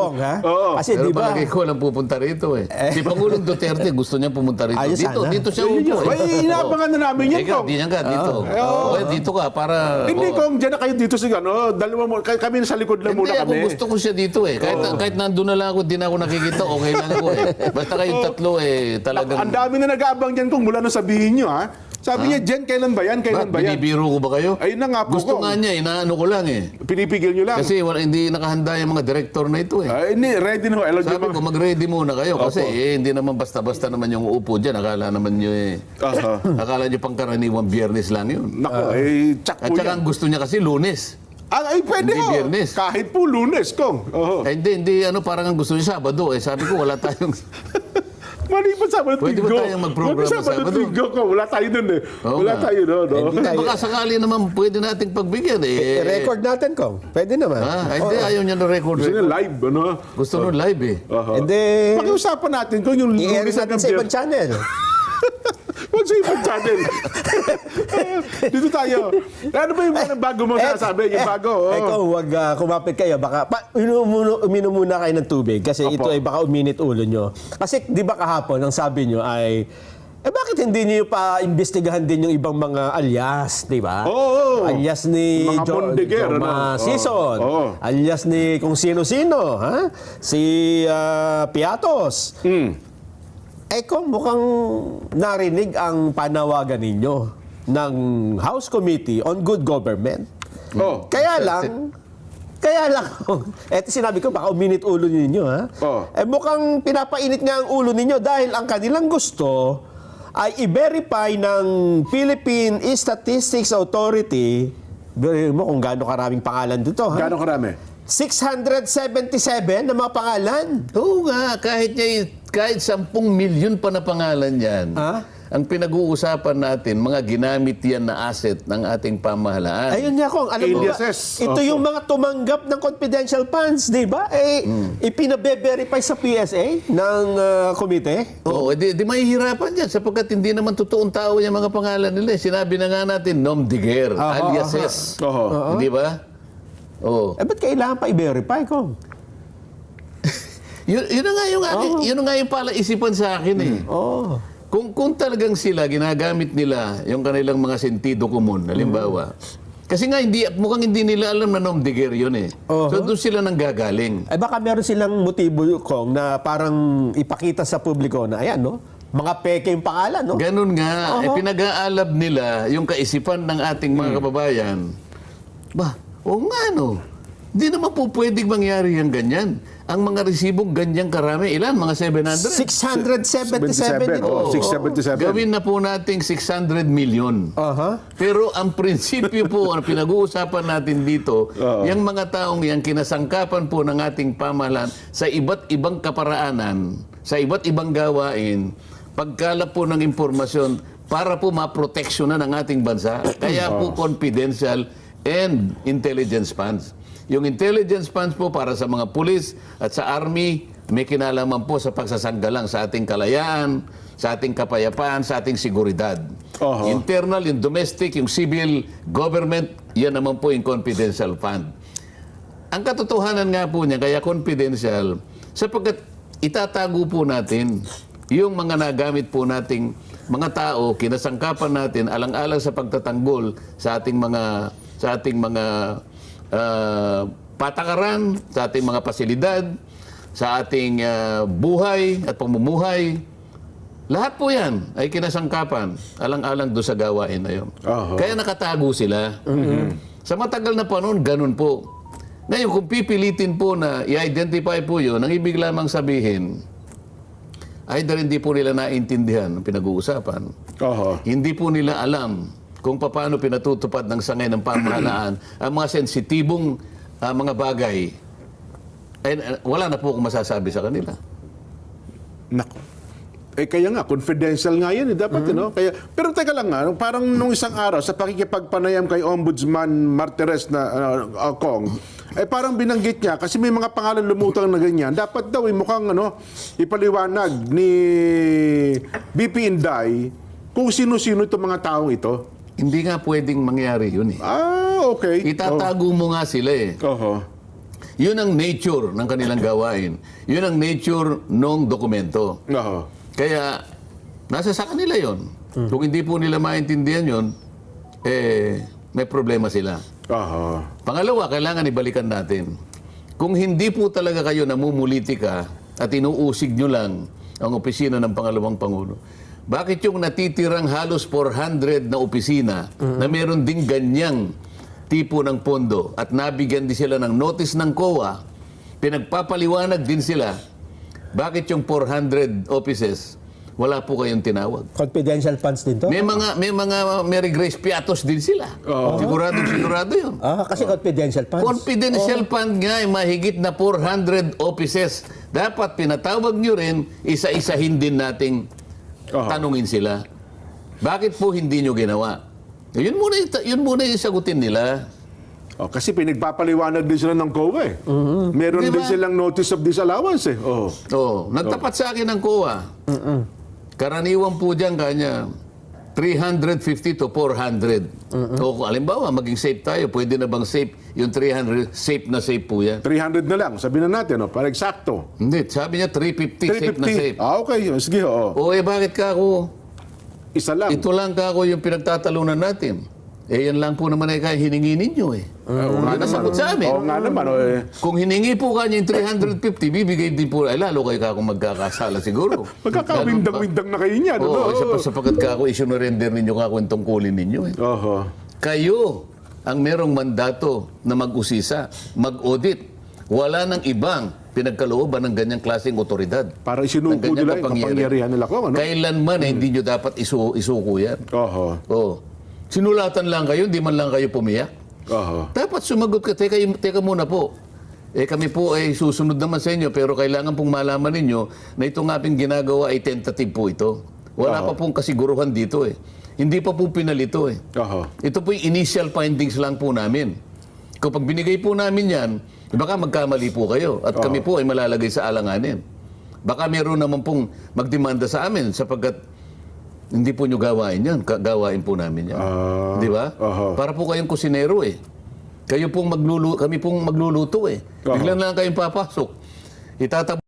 Kong, ha? Oo. Kasi Pero di ba? palagi ko lang pupunta rito eh. Si Pangulong Duterte gusto niya pumunta rito. Ayos Dito, sana. dito siya upo eh. Ay, inaabangan na namin yan, Ikaw, Kong. di niyan ka, dito. Dito ka, para... Hindi, Kong, dyan na kayo dito sa dalawa mo, kami sa likod lang Hindi, muna ako kami. gusto ko siya dito eh. Kahit nandun na lang ako, di na ako nakikita, okay lang ako eh. Basta kayong tatlo eh, talagang... Ang dami na nag-aabang dyan, Kong, mula nung sabihin nyo, ha? Sabi niya, Jen, kailan ba yan? Kailan ba yan? Binibiro ko ba kayo? Ayun na nga po, Gusto Kong. nga niya, inaano ko lang eh. Pinipigil nyo lang. Kasi hindi nakahanda yung mga director na ito eh. Ay, hindi, ready na ho. Alam Sabi niyo, ko, mag-ready muna kayo kasi Opo. hindi naman basta-basta naman yung upo dyan. Akala naman nyo eh. Aha. Akala nyo pangkaraniwang Biyernes lang yun. Nako, tsak At po saka yan. ang gusto niya kasi Lunes. Ay, pwede Hindi ho. Biyernes. Kahit po Lunes, Kong. Oho. Hindi, parang ang gusto niya Sabado eh. Sabi ko, wala tayong... Maliban sa Sabado Pwede ba Linggo. tayong mag-program Maliban sa Sabado? Linggo, Kong. Wala tayo dun eh. Oo Wala nga. tayo dun. no? Hindi tayo. Baka sakali naman pwede nating pagbigyan eh. I-record natin, Kong. Pwede naman. Hindi, ayaw niya na record. Gusto niya live, ano? Gusto nun live eh. Oho. Hindi, Pakiusapan natin kung yung i-air Lunes natin hanggang sa ibang Biyernes. channel. Huwag sa ibang channel. Dito tayo. Ano ba yung mga bago mo sinasabi? Yung bago, oh. Kung huwag kumapit kayo, baka uminom muna kayo ng tubig kasi Opo. ito ay baka uminit ulo nyo. Kasi di ba kahapon, ang sabi nyo ay, bakit hindi niyo pa imbestigahan din yung ibang mga alias, di ba? Oo. Alias ni Mga Mondeguer, Joma ano? Sison. Oo. Alias ni kung sino-sino, ha? Si Piatos. Kung mukhang narinig ang panawagan ninyo ng House Committee on Good Government. Oh. Kaya lang, eto sinabi ko, baka uminit ulo ninyo, ha? Oh. Mukhang pinapainit nga ang ulo ninyo dahil ang kanilang gusto ay i-verify ng Philippine Statistics Authority, verify mo kung gaano karaming pangalan dito, ha? Gano'ng karami? 677 na mga pangalan. Oo nga, kahit 10 milyon pa na pangalan yan. Ang pinag-uusapan natin, mga ginamit yan na asset ng ating pamahalaan. Ayun nga kung, alam mo ba, Aliases. ito yung mga tumanggap ng confidential funds, di ba? Ipinabe-verify sa PSA ng komite. Oo, di mahihirapan yan sapagkat hindi naman totoong tao yung mga pangalan nila. Sinabi na nga natin, nom de guerre, aliases. Oho. Hindi ba? Oo. Ba't kailangan pa i-verify ko? Yun na nga yung yun na nga yung palaisipan sa akin eh. Oh. Kung talagang sila ginagamit nila yung kanilang mga sentido komon, halimbawa. Kasi nga mukhang hindi nila alam na nom de guerre yun eh. So doon sila nang gagaling. Baka meron silang motibo, Kong, na parang ipakita sa publiko na, ayan, no? Mga peke yung pangalan, no? Ganun nga, pinag-aalab nila yung kaisipan ng ating mga kababayan. Ba, oo nga no. Hindi naman po pwedeng mangyari yung ganyan. Ang mga resibong ganyang karami, ilan? Mga 700? 677 ito. Oh, 677. Gawin na po nating 600 million. Pero ang prinsipyo po, ang pinag-uusapan natin dito, yung mga taong yan, kinasangkapan po ng ating pamahalaan sa iba't ibang kaparaanan, sa iba't ibang gawain, pagkalap po ng impormasyon para po maproteksyonan ang ating bansa. Kaya po confidential and intelligence funds. Yung intelligence funds po para sa mga pulis at sa army, may kinalaman po sa pagsasanggalang sa ating kalayaan, sa ating kapayapaan, sa ating seguridad. Internal, yung domestic, yung civil government, yan naman po yung confidential fund. Ang katotohanan nga po niya, kaya confidential, sapagkat itatago po natin yung mga nagamit po nating mga tao, kinasangkapan natin, alang-alang sa pagtatanggol sa ating mga patakaran, sa ating mga pasilidad, sa ating buhay at pamumuhay. Lahat po yan ay kinasangkapan, alang-alang doon sa gawain na yun. Kaya nakatago sila. Sa matagal na panahon, ganun po. Ngayon, kung pipilitin po na i-identify po yun, ang ibig lamang sabihin, either hindi po nila naintindihan ang pinag-uusapan, hindi po nila alam kung paano pinatutupad ng sangay ng pamahalaan ang mga sensitibong mga bagay, wala na po akong masasabi sa kanila. Nako. Kaya nga, confidential nga yan. Dapat, Kaya, pero teka lang nga, parang nung isang araw, sa pakikipagpanayam kay Ombudsman Martires na Kong, parang binanggit niya, kasi may mga pangalan lumutang na ganyan, dapat daw, mukhang ipaliwanag ni BP Inday kung sino-sino itong mga taong ito. Hindi nga pwedeng mangyari yun eh. Okay. Itatago mo nga sila eh. Yun ang nature ng kanilang gawain. Yun ang nature ng dokumento. Oho. Kaya, nasa sa kanila yon. Kung hindi po nila maintindihan yon, may problema sila. Oho. Pangalawa, kailangan ibalikan natin. Kung hindi po talaga kayo namumulitika at inuusig nyo lang ang opisina ng pangalawang Pangulo, bakit yung natitirang halos 400 na opisina na meron ding ganyang tipo ng pondo at nabigyan din sila ng notice ng COA, pinagpapaliwanag din sila, bakit yung 400 offices wala po kayong tinawag? Confidential funds din to? May mga Mary Grace Piatos din sila. Sigurado yun. Kasi confidential funds. Confidential fund nga ay mahigit na 400 offices. Dapat pinatawag nyo rin, isa-isahin din nating tanungin sila. Bakit po hindi nyo ginawa? Yun muna yung sagutin nila. Kasi pinagpapaliwanag din sila ng COA eh. Meron Diba? din silang notice of disallowance eh. Nagtapat sa akin ng COA. Karaniwan po dyan kanya 350 to 400. O halimbawa, maging safe tayo. Pwede na bang safe? Yung 300, safe na safe po yan. 300 na lang, sabi na natin, para eksakto. Hindi, sabi niya 350, safe na safe. 350. Okay, sige, oo. Bakit ka ako? Isa lang. Ito lang ka ako yung pinagtatalunan natin. Yan lang po naman ay kaya hiningi ninyo eh. Yan ang sagot sa amin. Oo nga naman. Kung hiningi po kanya yung 350, bibigay din po, ay lalo kayo ka kung magkakasala siguro. Magkakawindang-windang na kayo niyan. Sapagkat ka ako, isunurrender ninyo ka kung tungkulin ninyo eh. Kayo ang merong mandato na mag-usisa, mag-audit. Wala nang ibang pinagkalooban ng ganyang klaseng otoridad. Para isinuko nila yung kapangyarihan nila ko. Kailanman hindi nyo dapat isuko yan. Sinulatan lang kayo, hindi man lang kayo pumiyak. Dapat sumagot ka, teka muna po. Kami po ay susunod naman sa inyo, pero kailangan pong malaman ninyo na itong aming ginagawa ay tentative po ito. Wala pa pong kasiguruhan dito eh. Hindi pa po pinalito eh. Ito po yung initial findings lang po namin. Kapag binigay po namin yan, baka magkamali po kayo at kami po ay malalagay sa alanganin. Baka meron naman pong magdemanda sa amin sapagkat hindi po nyo gawain yan. Gawain po namin yan. Di ba? Para po kayong kusinero eh. Kami pong magluluto eh. Biglang lang kayong papasok.